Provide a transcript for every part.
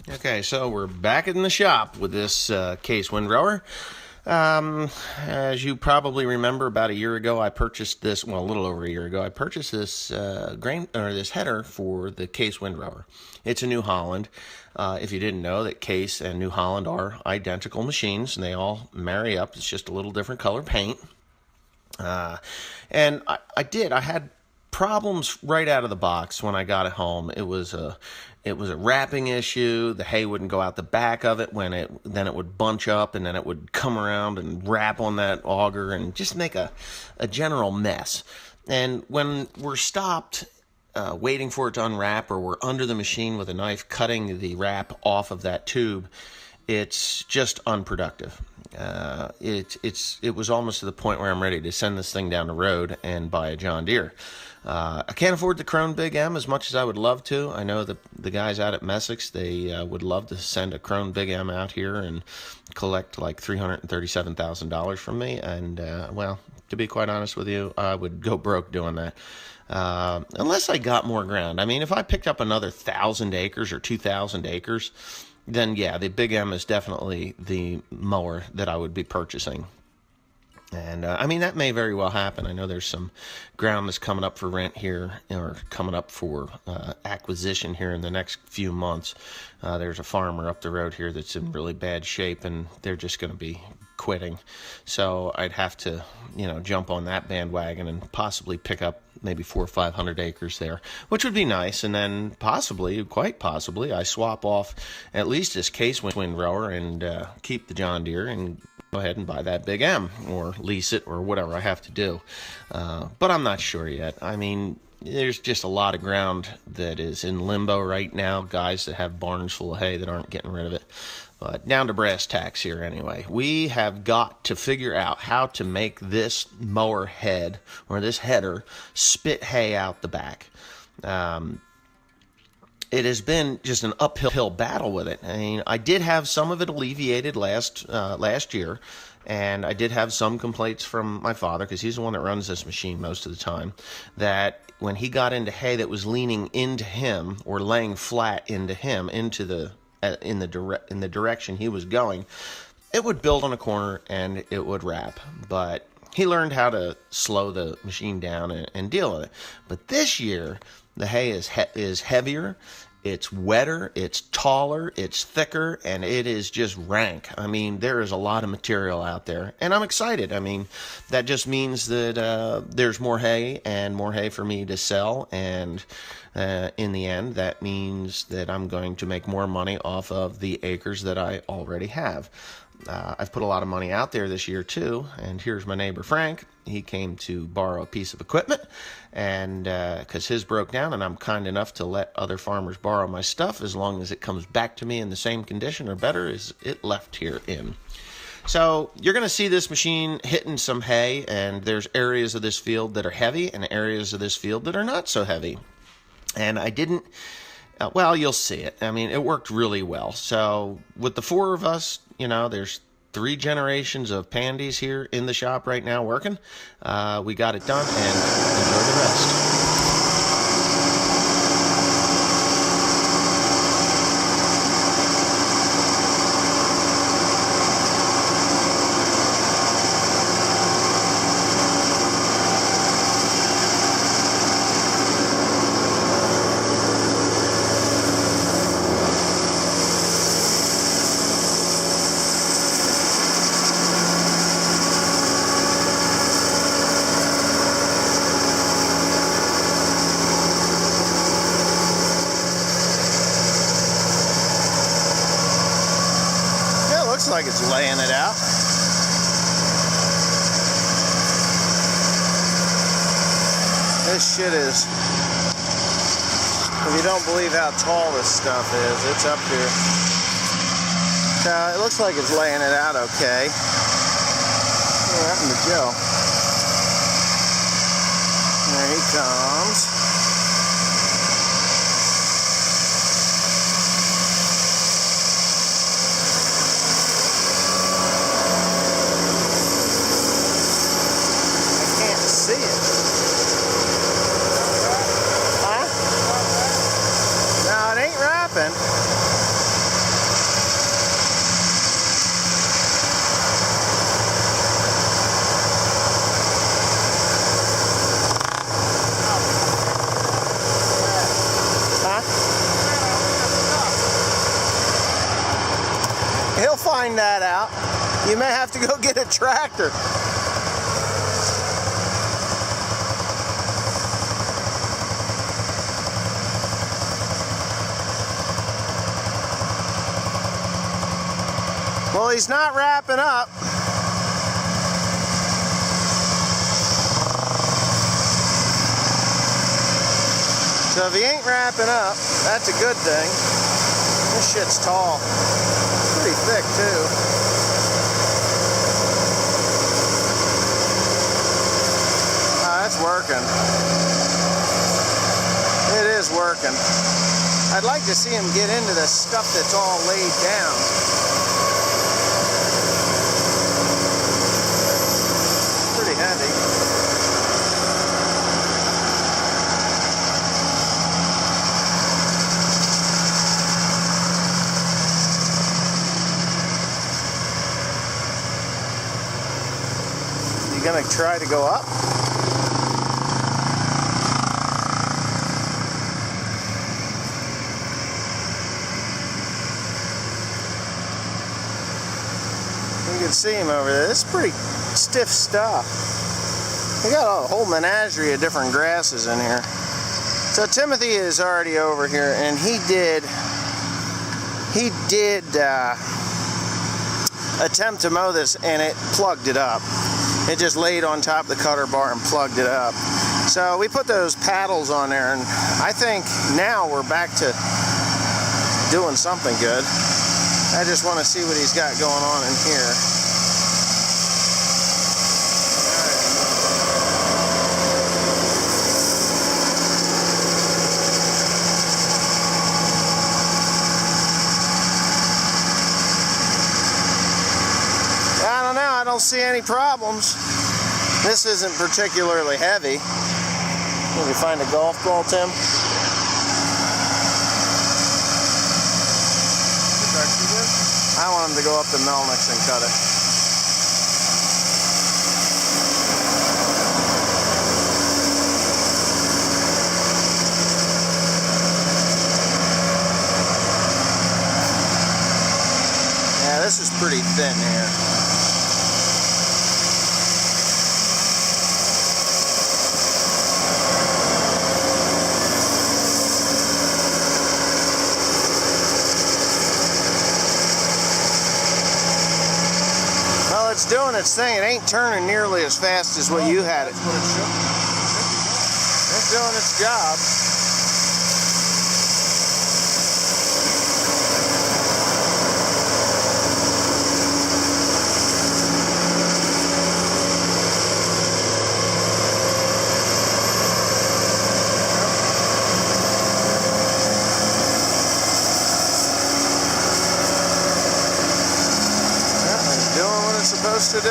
Okay, so we're back in the shop with this case windrower. As you probably remember, about a year ago, I purchased this. Well, a little over a year ago, I purchased this this header for the case windrower. It's a New Holland. If you didn't know, that Case and New Holland are identical machines, and they all marry up. It's just a little different color paint. And I had problems right out of the box when I got it home. It was a wrapping issue. The hay wouldn't go out the back of it then it would bunch up, and then it would come around and wrap on that auger and just make a general mess. And when we're stopped waiting for it to unwrap, or we're under the machine with a knife cutting the wrap off of that tube, it's just unproductive. It was almost to the point where I'm ready to send this thing down the road and buy a John Deere. I can't afford the Krone Big M as much as I would love to. I know the guys out at Messick's, they would love to send a Krone Big M out here and collect like $337,000 from me. And, well, to be quite honest with you, I would go broke doing that. Unless I got more ground. I mean, if I picked up another 1,000 acres or 2,000 acres, then yeah, the Big M is definitely the mower that I would be purchasing. And I mean, that may very well happen. I know there's some ground that's coming up for rent here, or coming up for acquisition here in the next few months. There's a farmer up the road here that's in really bad shape, and they're just going to be quitting. So I'd have to, jump on that bandwagon and possibly pick up maybe 400 or 500 acres there, which would be nice. And then quite possibly, I swap off at least this case windrower and keep the John Deere and go ahead and buy that Big M, or lease it, or whatever I have to do. But I'm not sure yet. I mean, there's just a lot of ground that is in limbo right now. Guys that have barns full of hay that aren't getting rid of it. But down to brass tacks here anyway. We have got to figure out how to make this mower head, or this header, spit hay out the back. It has been just an uphill battle with it. I mean, I did have some of it alleviated last year, and I did have some complaints from my father, because he's the one that runs this machine most of the time, that when he got into hay that was leaning into him, or laying flat into him, in the direction he was going, it would build on a corner and it would wrap. But he learned how to slow the machine down and deal with it. But this year, the hay is heavier, it's wetter, it's taller, it's thicker, and it is just rank. I mean, there is a lot of material out there, and I'm excited. I mean, that just means that there's more hay, and more hay for me to sell, and in the end, that means that I'm going to make more money off of the acres that I already have. I've put a lot of money out there this year too, and here's my neighbor Frank. He came to borrow a piece of equipment, and because his broke down, and I'm kind enough to let other farmers borrow my stuff as long as it comes back to me in the same condition or better as it left here in. So you're going to see this machine hitting some hay, and there's areas of this field that are heavy and areas of this field that are not so heavy. And I didn't... well, you'll see it. I mean, it worked really well. So with the four of us, there's 3 generations of pandies here in the shop right now working. We got it done, and enjoy the rest. Looks like it's laying it out. This shit is, if you don't believe how tall this stuff is, it's up here. It looks like it's laying it out okay. What happened to Joe? There he comes. See it. Huh? No, it ain't wrapping. find that out, you may have to go get a tractor. Well, he's not wrapping up. So if he ain't wrapping up, that's a good thing. This shit's tall. Pretty thick too. That's working. It is working. I'd like to see him get into the stuff that's all laid down. Pretty heavy. Gonna try to go up. You can see him over there. This is pretty stiff stuff. We got a whole menagerie of different grasses in here. So Timothy is already over here, and he did attempt to mow this, and it plugged it up. It just laid on top of the cutter bar and plugged it up. So we put those paddles on there, and I think now we're back to doing something good. I just want to see what he's got going on in here. I don't see any problems. This isn't particularly heavy. Can you find a golf ball, Tim? I want him to go up to Melnick's and cut it. Yeah, this is pretty thin here. It's doing its thing. It ain't turning nearly as fast as what you had it. That's what it should be. It's doing its job. Supposed to do. I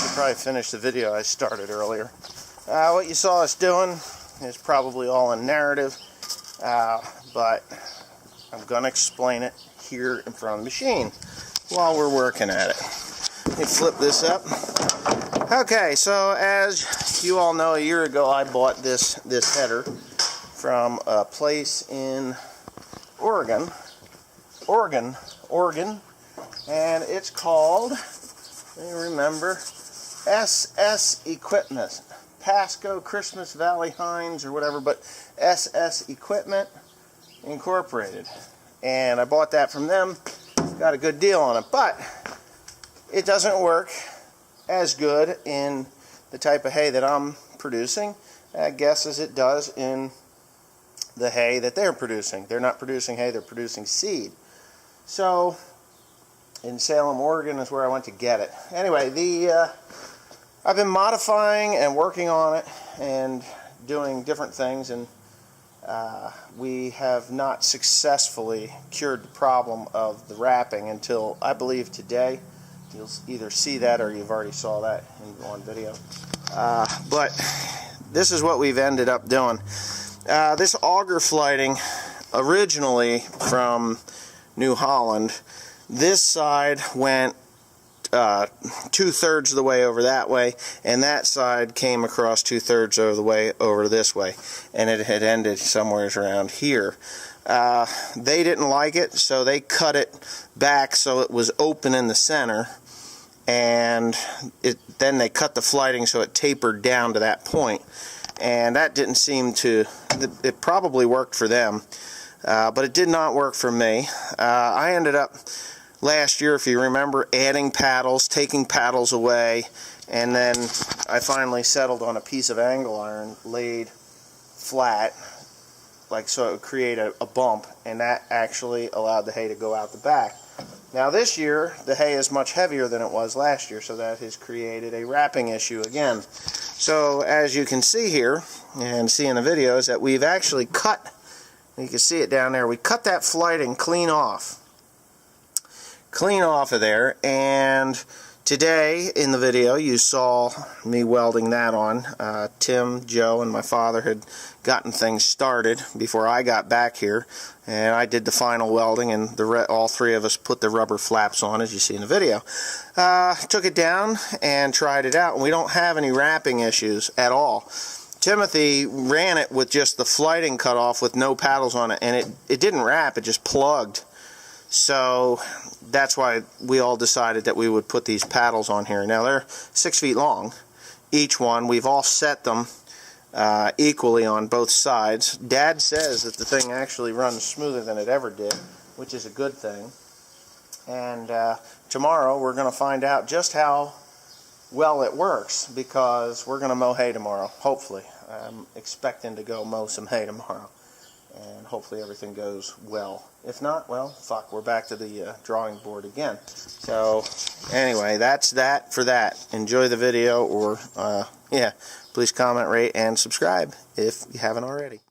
should probably finish the video I started earlier. What you saw us doing is probably all in narrative, but I'm going to explain it here in front of the machine while we're working at it. Let me flip this up. Okay, so as you all know, a year ago I bought this header from a place in Oregon, and it's called, let me remember, SS Equipment, Pasco, Christmas Valley, Hines, or whatever, but SS Equipment Incorporated. And I bought that from them, got a good deal on it, but it doesn't work as good in the type of hay that I'm producing, I guess, as it does in the hay that they're producing. They're not producing hay, they're producing seed. So, in Salem, Oregon is where I went to get it. Anyway, I've been modifying and working on it and doing different things, and we have not successfully cured the problem of the wrapping until, I believe, today. You'll either see that or you've already saw that in one video. But this is what we've ended up doing. This auger flighting, originally from New Holland, this side went 2/3 of the way over that way, and that side came across 2/3 of the way over this way, and it had ended somewhere around here. They didn't like it, so they cut it back so it was open in the center, and then they cut the flighting so it tapered down to that point, and that didn't seem to, it probably worked for them, but it did not work for me. I ended up last year, if you remember, adding paddles, taking paddles away, and then I finally settled on a piece of angle iron laid flat, like so it would create a bump, and that actually allowed the hay to go out the back. Now this year, the hay is much heavier than it was last year, so that has created a wrapping issue again. So as you can see here, and see in the videos, that we've actually cut, you can see it down there, we cut that flighting clean off of there, and today in the video you saw me welding that on. Tim, Joe, and my father had gotten things started before I got back here, and I did the final welding, and all three of us put the rubber flaps on, as you see in the video. Took it down and tried it out, and we don't have any wrapping issues at all. Timothy ran it with just the flighting cut off with no paddles on it, and it didn't wrap, it just plugged. So that's why we all decided that we would put these paddles on here. Now they're 6 feet long, each one. We've offset them equally on both sides. Dad says that the thing actually runs smoother than it ever did, which is a good thing. And tomorrow we're going to find out just how well it works, because we're going to mow hay tomorrow, hopefully. I'm expecting to go mow some hay tomorrow, and hopefully everything goes well. If not, well, fuck, we're back to the drawing board again. So anyway, that's that for that. Enjoy the video, or yeah, please comment, rate, and subscribe if you haven't already.